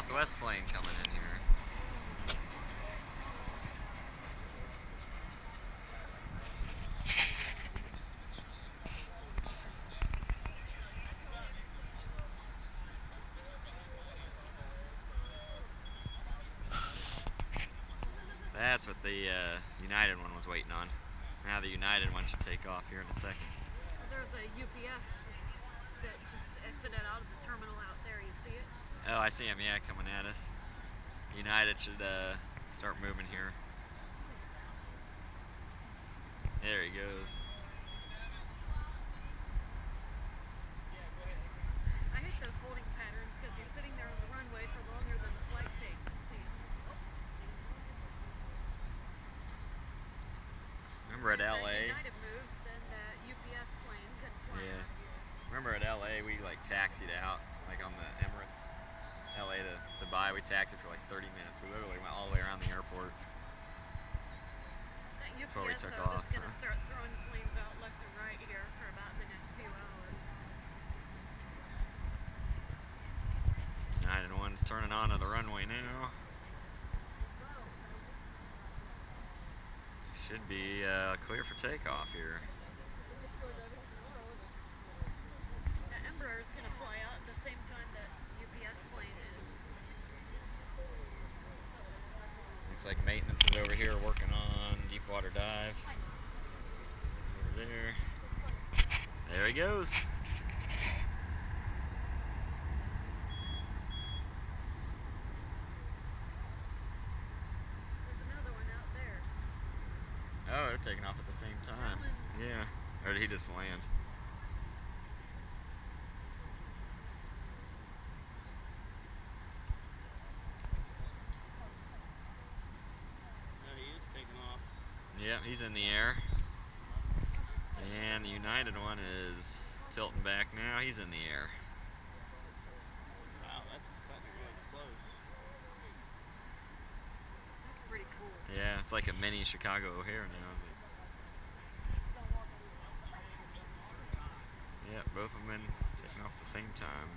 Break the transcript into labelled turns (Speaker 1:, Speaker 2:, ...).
Speaker 1: Southwest plane coming in here. That's what the United one was waiting on. Now the United one should take off here in a second.
Speaker 2: There's a UPS that just exited out of the terminal out there. You see it?
Speaker 1: Oh, I see him, yeah, coming at us. United should start moving here. There he goes.
Speaker 2: I hate those holding patterns because you're sitting there on the runway for longer than the flight takes. See?
Speaker 1: Remember at LA?
Speaker 2: If United moves, then the UPS plane can fly out here.
Speaker 1: Remember at LA we like taxied out, like on the Emirates LA to Dubai, we taxied for like 30 minutes. We literally went all the way around the airport.
Speaker 2: That UPS
Speaker 1: before we took
Speaker 2: though
Speaker 1: off.
Speaker 2: is going to start throwing planes out left and right here for about the next few hours.
Speaker 1: United one's turning onto the runway now. Should be clear for takeoff here.
Speaker 2: The Embraer is going to fly out at the same time that UPS plane is.
Speaker 1: Looks like maintenance is over here working on deep water dive. Over there. There he goes.
Speaker 2: There's another one out there.
Speaker 1: Oh, they're taking off at the same time. Yeah. Or did he just land?
Speaker 3: He is taking off.
Speaker 1: Yeah, he's in the air. And the United one is tilting back now. He's in the air.
Speaker 3: Wow, that's cutting really close.
Speaker 2: That's pretty cool.
Speaker 1: Yeah, it's like a mini Chicago O'Hare now. Yeah, both of them been taking off at the same time.